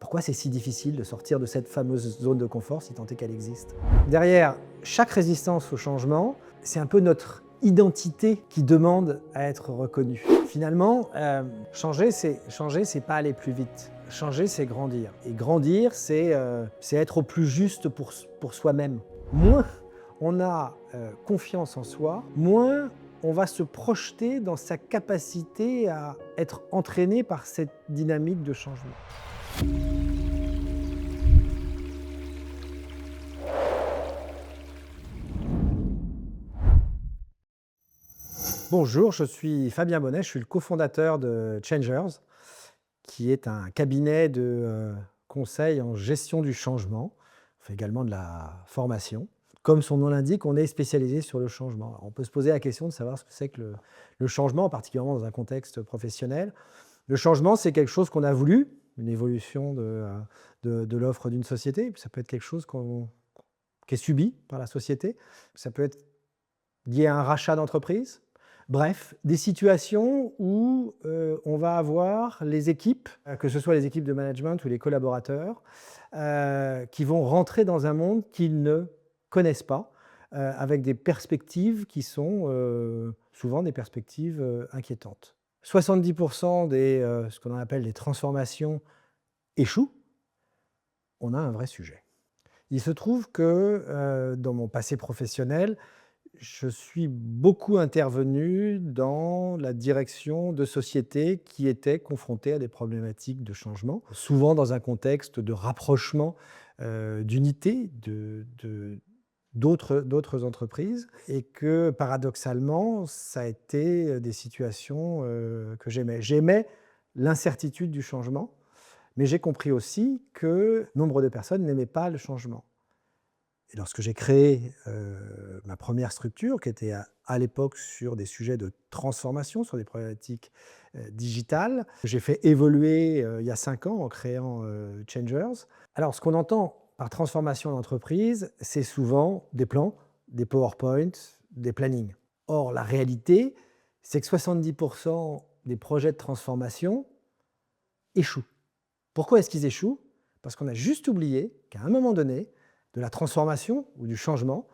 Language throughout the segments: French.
Pourquoi c'est si difficile de sortir de cette fameuse zone de confort, si tant est qu'elle existe? Derrière chaque résistance au changement, c'est un peu notre identité qui demande à être reconnue. Finalement, changer, c'est pas aller plus vite. Changer, c'est grandir. Et grandir, c'est être au plus juste pour soi-même. Moins on a confiance en soi, moins on va se projeter dans sa capacité à être entraîné par cette dynamique de changement. Bonjour, je suis Fabien Bonnet, je suis le cofondateur de Changers, qui est un cabinet de conseil en gestion du changement. On fait également de la formation. Comme son nom l'indique, on est spécialisé sur le changement. Alors, on peut se poser la question de savoir ce que c'est que le changement, particulièrement dans un contexte professionnel. Le changement, c'est quelque chose qu'on a voulu, une évolution de l'offre d'une société. Ça peut être quelque chose qui est subi par la société. Ça peut être lié à un rachat d'entreprise. Bref, des situations où on va avoir les équipes, que ce soit les équipes de management ou les collaborateurs, qui vont rentrer dans un monde qu'ils ne connaissent pas, avec des perspectives qui sont souvent des perspectives inquiétantes. 70% ce qu'on appelle les transformations échouent. On a un vrai sujet. Il se trouve que dans mon passé professionnel, je suis beaucoup intervenu dans la direction de sociétés qui étaient confrontées à des problématiques de changement, souvent dans un contexte de rapprochement, d'unité d'autres entreprises, et que paradoxalement, ça a été des situations que j'aimais. J'aimais l'incertitude du changement, mais j'ai compris aussi que nombre de personnes n'aimaient pas le changement. Et lorsque j'ai créé ma première structure, qui était à l'époque sur des sujets de transformation, sur des problématiques digitales, j'ai fait évoluer il y a 5 ans en créant Changers. Alors, ce qu'on entend par transformation d'entreprise, c'est souvent des plans, des PowerPoint, des plannings. Or, la réalité, c'est que 70% des projets de transformation échouent. Pourquoi est-ce qu'ils échouent? Parce qu'on a juste oublié qu'à un moment donné, de la transformation ou du changement,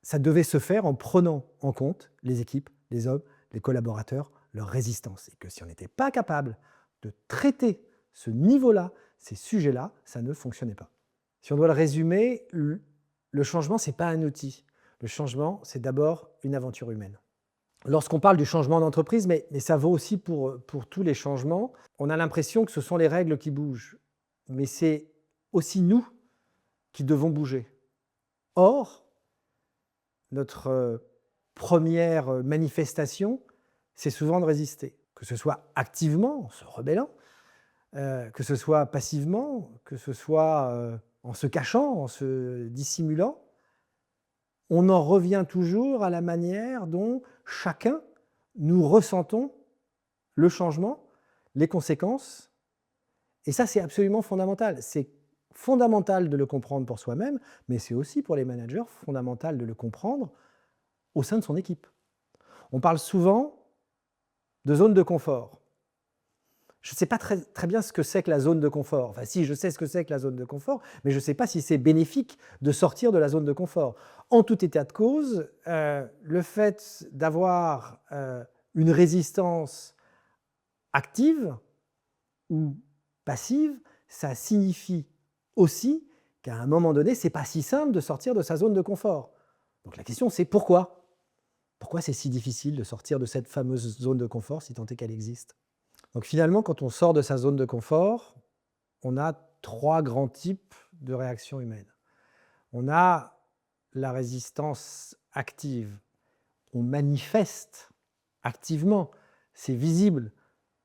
ça devait se faire en prenant en compte les équipes, les hommes, les collaborateurs, leur résistance. Et que si on n'était pas capable de traiter ce niveau-là, ces sujets-là, ça ne fonctionnait pas. Si on doit le résumer, le changement, ce n'est pas un outil. Le changement, c'est d'abord une aventure humaine. Lorsqu'on parle du changement d'entreprise, mais ça vaut aussi pour tous les changements, on a l'impression que ce sont les règles qui bougent. Mais c'est aussi nous qui devons bouger. Or, notre première manifestation, c'est souvent de résister, que ce soit activement, en se rebellant, que ce soit passivement, que ce soit en se cachant, en se dissimulant. On en revient toujours à la manière dont chacun nous ressentons le changement, les conséquences, et ça c'est absolument fondamental. C'est fondamental de le comprendre pour soi-même, mais c'est aussi pour les managers fondamental de le comprendre au sein de son équipe. On parle souvent de zone de confort. Je ne sais pas très bien ce que c'est que la zone de confort. Enfin si, je sais ce que c'est que la zone de confort, mais je ne sais pas si c'est bénéfique de sortir de la zone de confort. En tout état de cause, le fait d'avoir une résistance active ou passive, ça signifie aussi qu'à un moment donné, ce n'est pas si simple de sortir de sa zone de confort. Donc la question, c'est pourquoi? Pourquoi c'est si difficile de sortir de cette fameuse zone de confort, si tant est qu'elle existe? Donc finalement, quand on sort de sa zone de confort, on a 3 grands types de réactions humaines. On a la résistance active. On manifeste activement, c'est visible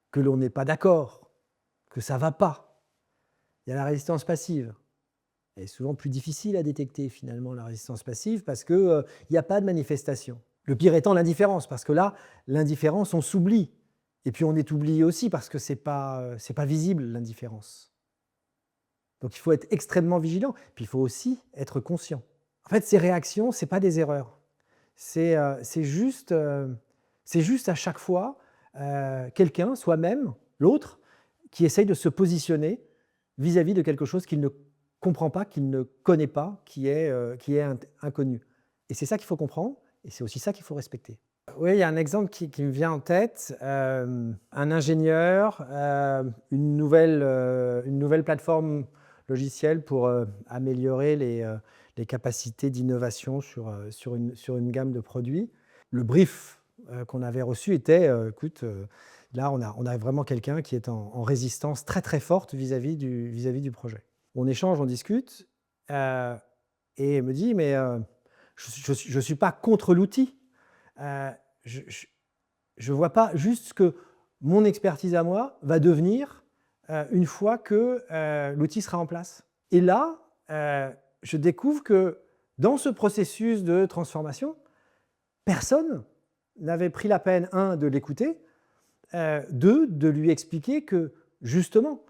que l'on n'est pas d'accord, que ça ne va pas. Il y a la résistance passive. Elle est souvent plus difficile à détecter finalement, la résistance passive, parce qu'il n'y a pas de manifestation. Le pire étant l'indifférence, parce que là, l'indifférence, on s'oublie. Et puis on est oublié aussi parce que c'est pas visible, l'indifférence. Donc il faut être extrêmement vigilant, puis il faut aussi être conscient. En fait, ces réactions, ce n'est pas des erreurs. C'est juste à chaque fois quelqu'un, soi-même, l'autre, qui essaye de se positionner vis-à-vis de quelque chose qu'il ne comprend pas, qu'il ne connaît pas, qui est inconnu. Et c'est ça qu'il faut comprendre, et c'est aussi ça qu'il faut respecter. Oui, il y a un exemple qui me vient en tête. Un ingénieur, une nouvelle plateforme logicielle pour améliorer les capacités d'innovation sur une gamme de produits. Le brief qu'on avait reçu était, écoute, là on a vraiment quelqu'un qui est en résistance très très forte vis-à-vis du projet. On échange, on discute, et il me dit, mais je ne suis pas contre l'outil. Je ne vois pas juste ce que mon expertise à moi va devenir une fois que l'outil sera en place. Et là, je découvre que dans ce processus de transformation, personne n'avait pris la peine, un, de l'écouter, deux, de lui expliquer que justement,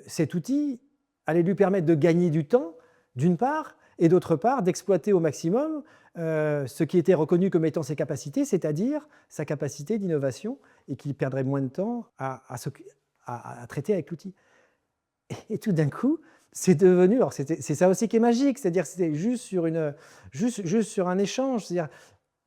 cet outil allait lui permettre de gagner du temps, d'une part, et d'autre part, d'exploiter au maximum ce qui était reconnu comme étant ses capacités, c'est-à-dire sa capacité d'innovation, et qu'il perdrait moins de temps à traiter avec l'outil. Et tout d'un coup, c'est devenu, alors c'est ça aussi qui est magique, c'est-à-dire que c'était juste sur un échange, c'est-à-dire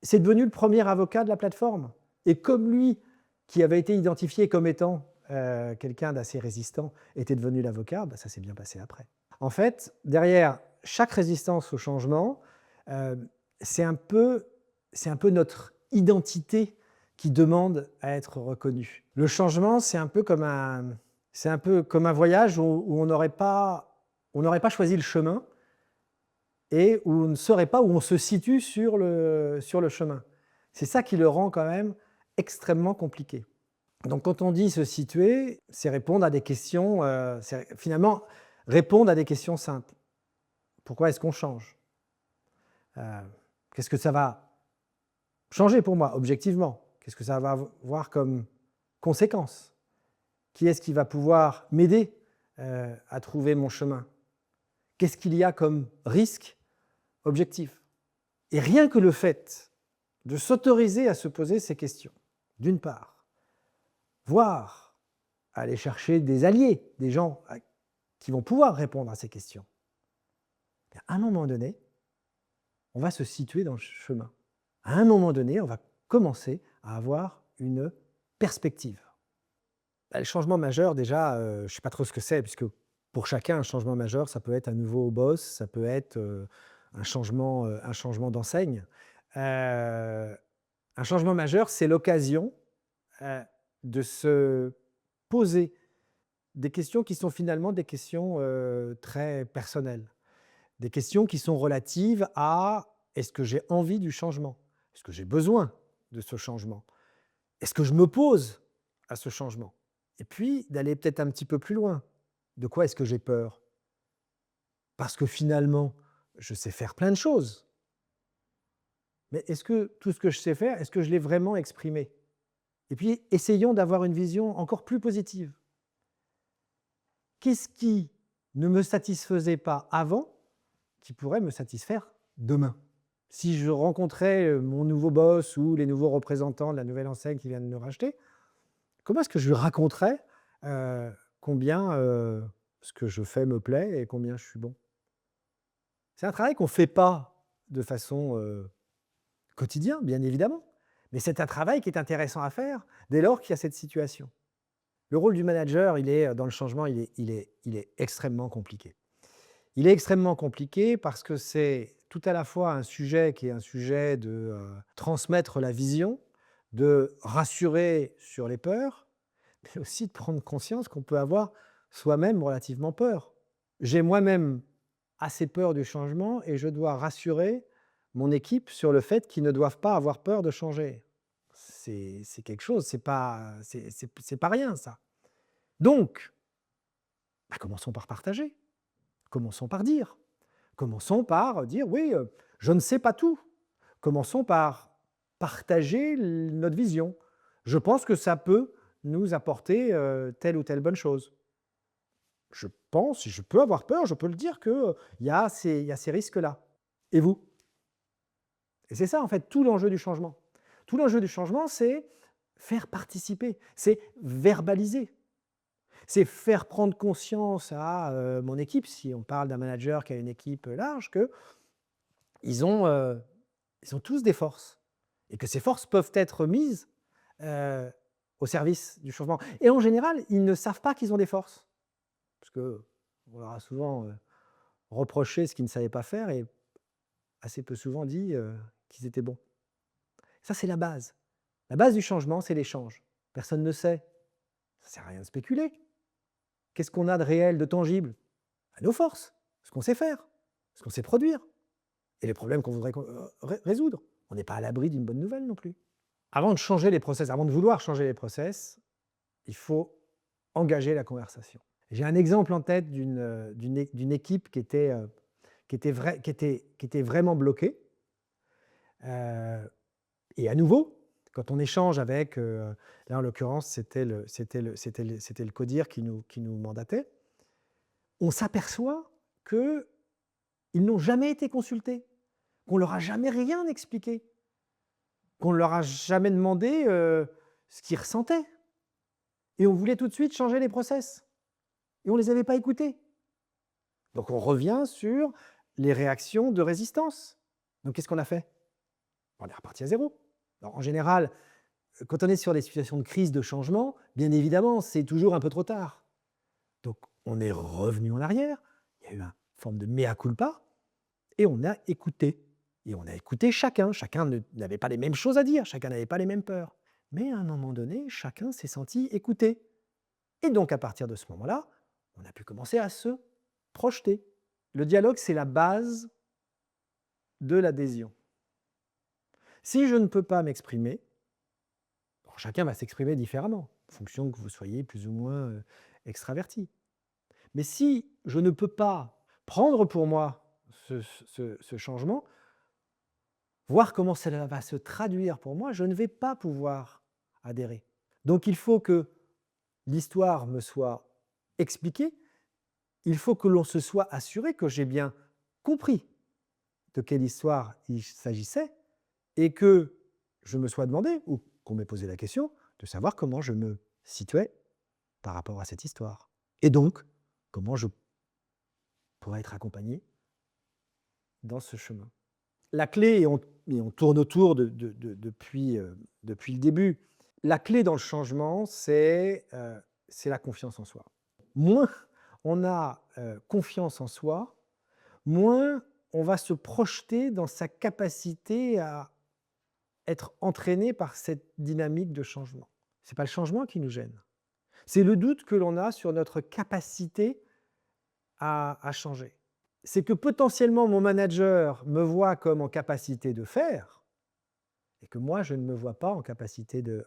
c'est devenu le premier avocat de la plateforme. Et comme lui, qui avait été identifié comme étant quelqu'un d'assez résistant, était devenu l'avocat, ça s'est bien passé après. En fait, derrière chaque résistance au changement, c'est un peu notre identité qui demande à être reconnue. Le changement, c'est un peu comme un voyage où on n'aurait pas choisi le chemin et où on ne saurait pas où on se situe sur le chemin. C'est ça qui le rend quand même extrêmement compliqué. Donc quand on dit se situer, c'est répondre à des questions, finalement répondre à des questions simples. Pourquoi est-ce qu'on change ? Qu'est-ce que ça va changer pour moi, objectivement ? Qu'est-ce que ça va avoir comme conséquence ? Qui est-ce qui va pouvoir m'aider à trouver mon chemin ? Qu'est-ce qu'il y a comme risque objectif ? Et rien que le fait de s'autoriser à se poser ces questions, d'une part, voire aller chercher des alliés, des gens qui vont pouvoir répondre à ces questions, à un moment donné, on va se situer dans le chemin. À un moment donné, on va commencer à avoir une perspective. Le changement majeur, déjà, je ne sais pas trop ce que c'est, puisque pour chacun, un changement majeur, ça peut être un nouveau boss, ça peut être un changement d'enseigne. Un changement majeur, c'est l'occasion de se poser des questions qui sont finalement des questions très personnelles. Des questions qui sont relatives à: est-ce que j'ai envie du changement ? Est-ce que j'ai besoin de ce changement ? Est-ce que je m'oppose à ce changement ? Et puis d'aller peut-être un petit peu plus loin. De quoi est-ce que j'ai peur ? Parce que finalement, je sais faire plein de choses. Mais est-ce que tout ce que je sais faire, est-ce que je l'ai vraiment exprimé ? Et puis essayons d'avoir une vision encore plus positive. Qu'est-ce qui ne me satisfaisait pas avant qui pourrait me satisfaire demain ? Si je rencontrais mon nouveau boss ou les nouveaux représentants de la nouvelle enseigne qui viennent de nous racheter, comment est-ce que je lui raconterais combien ce que je fais me plaît et combien je suis bon ? C'est un travail qu'on ne fait pas de façon quotidienne, bien évidemment, mais c'est un travail qui est intéressant à faire dès lors qu'il y a cette situation. Le rôle du manager, dans le changement, il est extrêmement compliqué. Il est extrêmement compliqué parce que c'est tout à la fois un sujet qui est un sujet de transmettre la vision, de rassurer sur les peurs, mais aussi de prendre conscience qu'on peut avoir soi-même relativement peur. J'ai moi-même assez peur du changement et je dois rassurer mon équipe sur le fait qu'ils ne doivent pas avoir peur de changer. C'est quelque chose, c'est pas rien ça. Donc, commençons par partager, commençons par dire. Commençons par dire: «Oui, je ne sais pas tout». Commençons par partager notre vision. Je pense que ça peut nous apporter telle ou telle bonne chose. Je pense, je peux avoir peur, je peux le dire qu'il y a ces risques-là. Et vous ? Et c'est ça en fait tout l'enjeu du changement. Tout l'enjeu du changement, c'est faire participer, c'est verbaliser. C'est faire prendre conscience à mon équipe, si on parle d'un manager qui a une équipe large, qu'ils ont tous des forces et que ces forces peuvent être mises au service du changement. Et en général, ils ne savent pas qu'ils ont des forces, parce qu'on leur a souvent reproché ce qu'ils ne savaient pas faire et assez peu souvent dit qu'ils étaient bons. Ça, c'est la base. La base du changement, c'est l'échange. Personne ne sait. Ça ne sert à rien de spéculer. Qu'est-ce qu'on a de réel, de tangible? Nos forces, ce qu'on sait faire, ce qu'on sait produire, et les problèmes qu'on voudrait résoudre. On n'est pas à l'abri d'une bonne nouvelle non plus. Avant de changer les process, avant de vouloir changer les process, il faut engager la conversation. J'ai un exemple en tête d'une équipe qui était vraiment bloquée. Et à nouveau, quand on échange avec, là en l'occurrence c'était le CODIR qui nous mandatait, on s'aperçoit qu'ils n'ont jamais été consultés, qu'on leur a jamais rien expliqué, qu'on leur a jamais demandé ce qu'ils ressentaient. Et on voulait tout de suite changer les process. Et on ne les avait pas écoutés. Donc on revient sur les réactions de résistance. Donc qu'est-ce qu'on a fait? On est reparti à zéro. Alors, en général, quand on est sur des situations de crise, de changement, bien évidemment, c'est toujours un peu trop tard. Donc on est revenu en arrière, il y a eu une forme de mea culpa, et on a écouté. Et on a écouté chacun. Chacun n'avait pas les mêmes choses à dire, chacun n'avait pas les mêmes peurs. Mais à un moment donné, chacun s'est senti écouté. Et donc à partir de ce moment-là, on a pu commencer à se projeter. Le dialogue, c'est la base de l'adhésion. Si je ne peux pas m'exprimer, chacun va s'exprimer différemment, en fonction que vous soyez plus ou moins extraverti. Mais si je ne peux pas prendre pour moi ce changement, voir comment cela va se traduire pour moi, je ne vais pas pouvoir adhérer. Donc il faut que l'histoire me soit expliquée, il faut que l'on se soit assuré que j'ai bien compris de quelle histoire il s'agissait et que je me sois demandé, ou qu'on m'ait posé la question, de savoir comment je me situais par rapport à cette histoire. Et donc, comment je pourrais être accompagné dans ce chemin. La clé, et on tourne autour depuis le début, la clé dans le changement, c'est la confiance en soi. Moins on a confiance en soi, moins on va se projeter dans sa capacité à être entraîné par cette dynamique de changement. Ce n'est pas le changement qui nous gêne, c'est le doute que l'on a sur notre capacité à changer. C'est que potentiellement mon manager me voit comme en capacité de faire et que moi je ne me vois pas en capacité de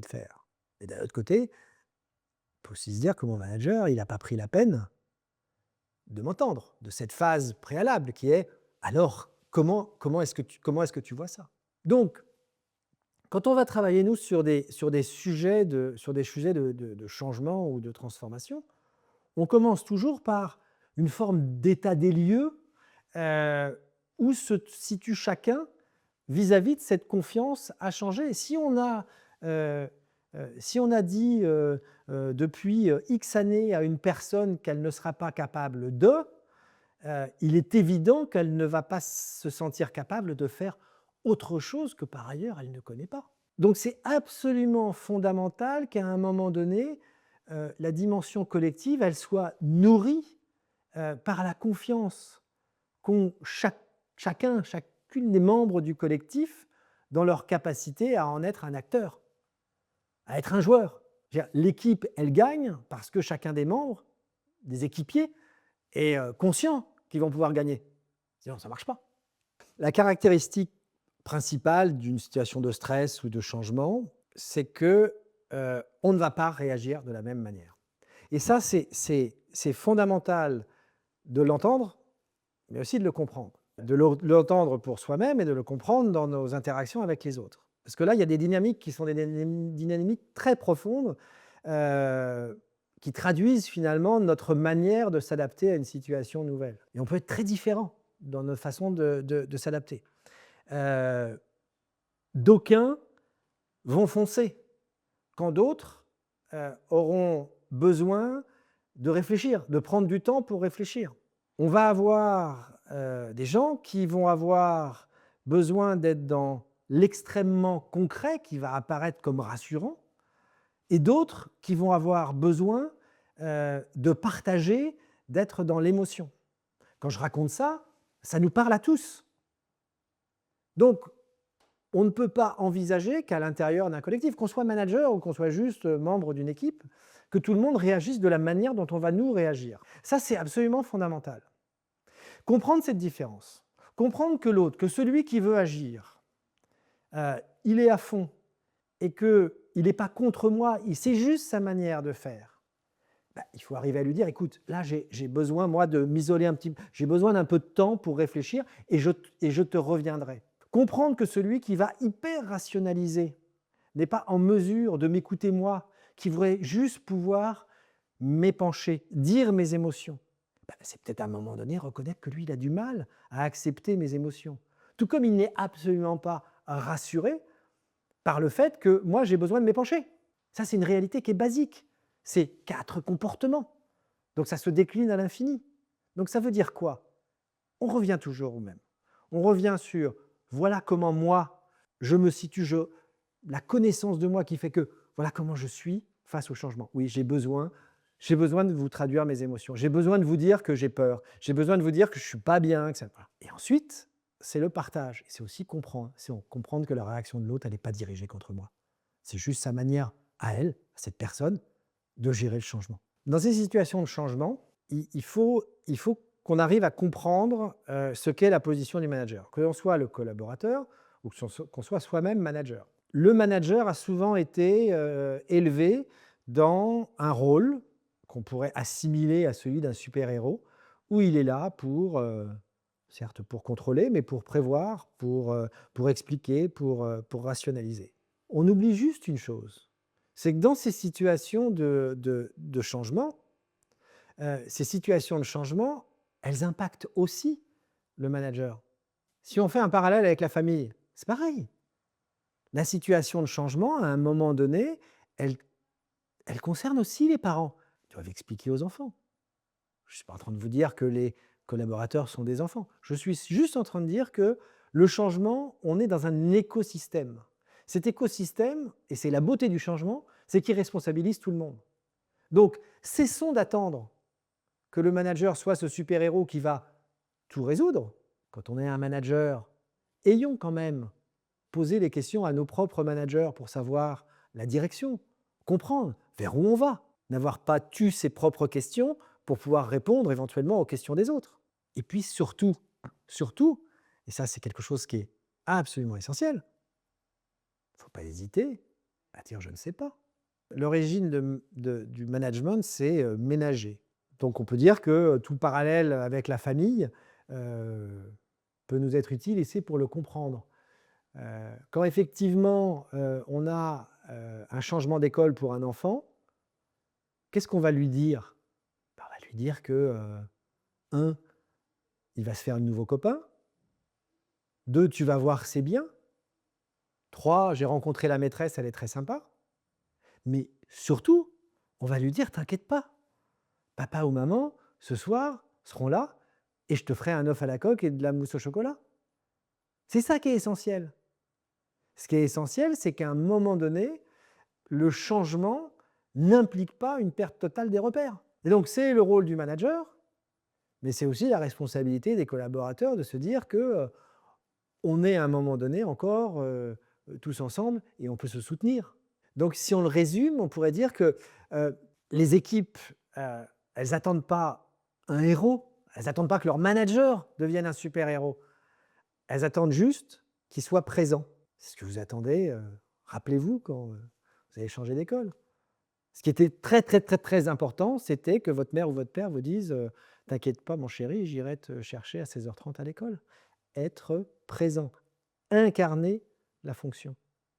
faire. Et d'un autre côté, il faut aussi se dire que mon manager, il n'a pas pris la peine de m'entendre, de cette phase préalable qui est: alors comment est-ce que tu vois ça? Donc, quand on va travailler nous sur des sujets de changement ou de transformation, on commence toujours par une forme d'état des lieux où se situe chacun vis-à-vis de cette confiance à changer. Et si on a dit depuis X années à une personne qu'elle ne sera pas capable de, il est évident qu'elle ne va pas se sentir capable de faire autre chose que par ailleurs elle ne connaît pas. Donc c'est absolument fondamental qu'à un moment donné, la dimension collective, elle soit nourrie par la confiance qu'ont chacune des membres du collectif dans leur capacité à en être un acteur, à être un joueur. L'équipe, elle gagne parce que chacun des membres, des équipiers, est conscient qu'ils vont pouvoir gagner. Sinon, ça ne marche pas. La caractéristique principale d'une situation de stress ou de changement, c'est que on ne va pas réagir de la même manière. Et ça, c'est fondamental de l'entendre, mais aussi de le comprendre. De l'entendre pour soi-même et de le comprendre dans nos interactions avec les autres. Parce que là, il y a des dynamiques qui sont des dynamiques très profondes qui traduisent finalement notre manière de s'adapter à une situation nouvelle. Et on peut être très différent dans notre façon de s'adapter. D'aucuns vont foncer, quand d'autres auront besoin de réfléchir, de prendre du temps pour réfléchir. On va avoir des gens qui vont avoir besoin d'être dans l'extrêmement concret qui va apparaître comme rassurant, et d'autres qui vont avoir besoin de partager, d'être dans l'émotion. Quand je raconte ça, ça nous parle à tous. Donc, on ne peut pas envisager qu'à l'intérieur d'un collectif, qu'on soit manager ou qu'on soit juste membre d'une équipe, que tout le monde réagisse de la manière dont on va nous réagir. Ça, c'est absolument fondamental. Comprendre cette différence, comprendre que l'autre, que celui qui veut agir, il est à fond et qu'il n'est pas contre moi, c'est juste sa manière de faire. Il faut arriver à lui dire, écoute, là j'ai besoin moi de m'isoler un petit peu, j'ai besoin d'un peu de temps pour réfléchir et je te reviendrai. Comprendre que celui qui va hyper rationaliser n'est pas en mesure de m'écouter moi, qui voudrait juste pouvoir m'épancher, dire mes émotions. C'est peut-être à un moment donné reconnaître que lui, il a du mal à accepter mes émotions. Tout comme il n'est absolument pas rassuré par le fait que moi, j'ai besoin de m'épancher. Ça, c'est une réalité qui est basique. C'est 4 comportements. Donc ça se décline à l'infini. Donc ça veut dire quoi? On revient toujours au même. On revient sur voilà comment moi, je me situe, la connaissance de moi qui fait que voilà comment je suis face au changement. Oui, j'ai besoin de vous traduire mes émotions. J'ai besoin de vous dire que j'ai peur. J'ai besoin de vous dire que je ne suis pas bien. Et ensuite, c'est le partage. C'est aussi comprendre. C'est comprendre que la réaction de l'autre, elle n'est pas dirigée contre moi. C'est juste sa manière à elle, à cette personne, de gérer le changement. Dans ces situations de changement, il faut qu'on arrive à comprendre ce qu'est la position du manager, que l'on soit le collaborateur ou qu'on soit soi-même manager. Le manager a souvent été élevé dans un rôle qu'on pourrait assimiler à celui d'un super-héros, où il est là pour, certes pour contrôler, mais pour prévoir, pour expliquer, pour rationaliser. On oublie juste une chose, c'est que dans ces situations de changement, ces situations de changement, elles impactent aussi le manager. Si on fait un parallèle avec la famille, c'est pareil. La situation de changement, à un moment donné, elle concerne aussi les parents. Ils doivent expliquer aux enfants. Je ne suis pas en train de vous dire que les collaborateurs sont des enfants. Je suis juste en train de dire que le changement, on est dans un écosystème. Cet écosystème, et c'est la beauté du changement, c'est qu'il responsabilise tout le monde. Donc, cessons d'attendre que le manager soit ce super-héros qui va tout résoudre. Quand on est un manager, ayons quand même posé les questions à nos propres managers pour savoir la direction, comprendre vers où on va, n'avoir pas tué ses propres questions pour pouvoir répondre éventuellement aux questions des autres. Et puis surtout, et ça c'est quelque chose qui est absolument essentiel, il ne faut pas hésiter à dire je ne sais pas. L'origine du management, c'est ménager. Donc on peut dire que tout parallèle avec la famille peut nous être utile et c'est pour le comprendre. Quand effectivement on a un changement d'école pour un enfant, qu'est-ce qu'on va lui dire? On va lui dire que, 1, il va se faire un nouveau copain. 2, tu vas voir, c'est bien. 3, j'ai rencontré la maîtresse, elle est très sympa. Mais surtout, on va lui dire, t'inquiète pas, papa ou maman, ce soir, seront là et je te ferai un œuf à la coque et de la mousse au chocolat. C'est ça qui est essentiel. Ce qui est essentiel, c'est qu'à un moment donné, le changement n'implique pas une perte totale des repères. Et donc, c'est le rôle du manager, mais c'est aussi la responsabilité des collaborateurs de se dire que on est à un moment donné encore tous ensemble et on peut se soutenir. Donc, si on le résume, on pourrait dire que les équipes, elles n'attendent pas un héros, elles n'attendent pas que leur manager devienne un super-héros. Elles attendent juste qu'il soit présent. C'est ce que vous attendez, rappelez-vous, quand vous avez changé d'école. Ce qui était très, très, très, très important, c'était que votre mère ou votre père vous dise « T'inquiète pas, mon chéri, j'irai te chercher à 16h30 à l'école ». Être présent, incarner la fonction.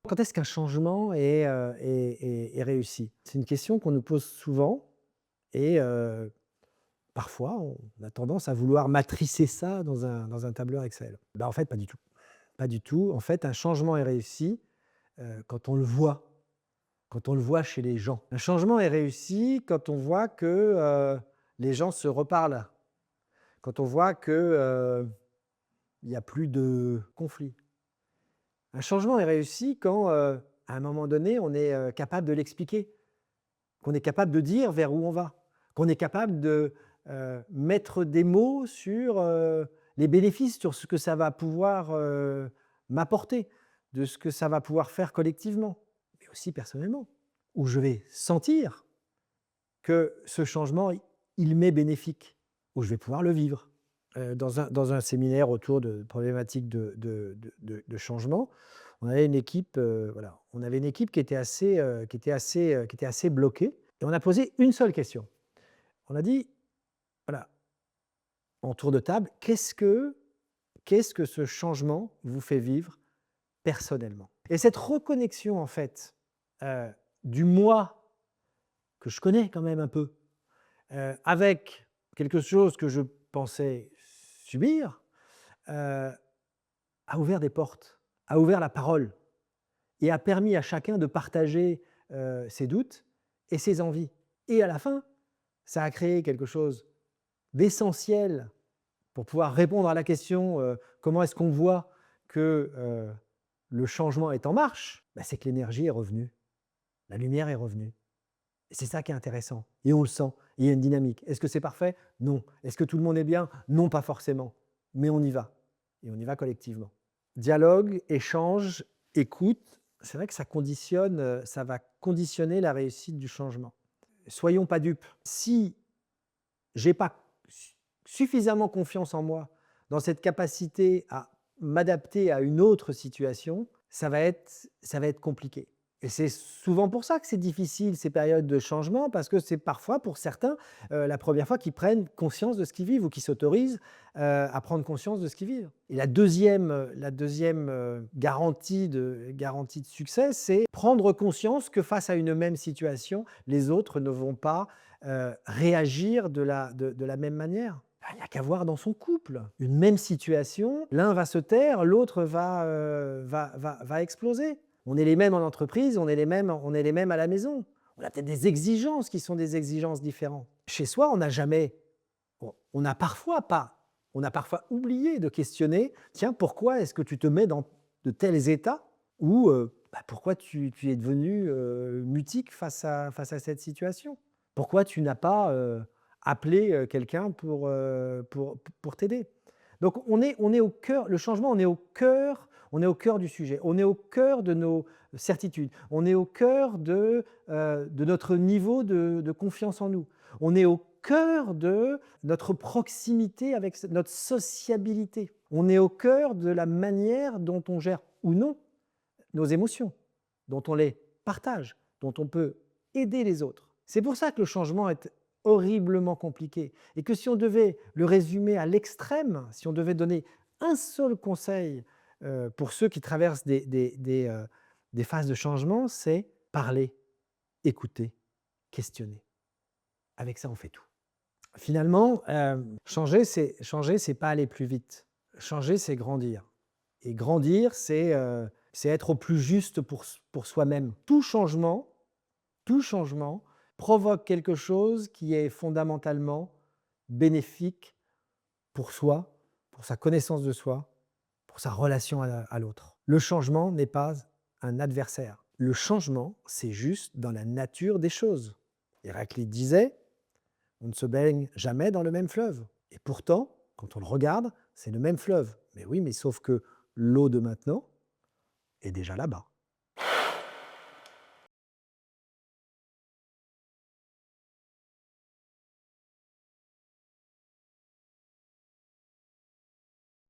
Quand est-ce qu'un changement est réussi? C'est une question qu'on nous pose souvent et parfois on a tendance à vouloir matricer ça dans un tableur Excel. En fait, pas du tout. Pas du tout. En fait, un changement est réussi quand on le voit, quand on le voit chez les gens. Un changement est réussi quand on voit que les gens se reparlent, quand on voit que il n'y a plus de conflit. Un changement est réussi quand, à un moment donné, on est capable de l'expliquer, qu'on est capable de dire vers où on va, qu'on est capable de mettre des mots sur les bénéfices, sur ce que ça va pouvoir m'apporter, de ce que ça va pouvoir faire collectivement, mais aussi personnellement, où je vais sentir que ce changement, il m'est bénéfique, où je vais pouvoir le vivre. Dans un séminaire autour de problématiques de changement, on avait une équipe, voilà, on avait une équipe qui était assez bloquée et on a posé une seule question. On a dit, voilà, en tour de table, qu'est-ce que ce changement vous fait vivre personnellement? Et cette reconnexion en fait, du moi que je connais quand même un peu, avec quelque chose que je pensais subir, a ouvert des portes, a ouvert la parole et a permis à chacun de partager ses doutes et ses envies. Et à la fin, ça a créé quelque chose d'essentiel pour pouvoir répondre à la question comment est-ce qu'on voit que le changement est en marche? Ben, c'est que l'énergie est revenue, la lumière est revenue. Et c'est ça qui est intéressant. Et on le sent, il y a une dynamique. Est-ce que c'est parfait? Non. Est-ce que tout le monde est bien? Non, pas forcément. Mais on y va. Et on y va collectivement. Dialogue, échange, écoute, c'est vrai que ça conditionne, ça va conditionner la réussite du changement. Soyons pas dupes. Si j'ai pas suffisamment confiance en moi, dans cette capacité à m'adapter à une autre situation, ça va être compliqué. Et c'est souvent pour ça que c'est difficile ces périodes de changement, parce que c'est parfois pour certains la première fois qu'ils prennent conscience de ce qu'ils vivent ou qu'ils s'autorisent à prendre conscience de ce qu'ils vivent. Et la deuxième garantie de succès, c'est prendre conscience que face à une même situation, les autres ne vont pas réagir de la même manière. Il n'y a qu'à voir dans son couple. Une même situation, l'un va se taire, l'autre va exploser. On est les mêmes en entreprise, on est les mêmes à la maison. On a peut-être des exigences qui sont des exigences différentes. Chez soi, on n'a jamais, on a parfois oublié de questionner, tiens, pourquoi est-ce que tu te mets dans de tels états ou pourquoi tu es devenu mutique face à cette situation? Pourquoi tu n'as pas appelé quelqu'un pour t'aider? Donc on est au cœur, le changement, on est au cœur du sujet, on est au cœur de nos certitudes, on est au cœur de notre niveau de confiance en nous, on est au cœur de notre proximité avec notre sociabilité, on est au cœur de la manière dont on gère ou non nos émotions, dont on les partage, dont on peut aider les autres. C'est pour ça que le changement est horriblement compliqué et que si on devait le résumer à l'extrême, si on devait donner un seul conseil pour ceux qui traversent des phases de changement, c'est parler, écouter, questionner. Avec ça, on fait tout. Finalement, changer, c'est pas aller plus vite. Changer, c'est grandir. Et grandir, c'est être au plus juste pour soi-même. Tout changement provoque quelque chose qui est fondamentalement bénéfique pour soi, pour sa connaissance de soi, pour sa relation à l'autre. Le changement n'est pas un adversaire. Le changement, c'est juste dans la nature des choses. Héraclite disait, on ne se baigne jamais dans le même fleuve. Et pourtant, quand on le regarde, c'est le même fleuve. Mais oui, mais sauf que l'eau de maintenant est déjà là-bas.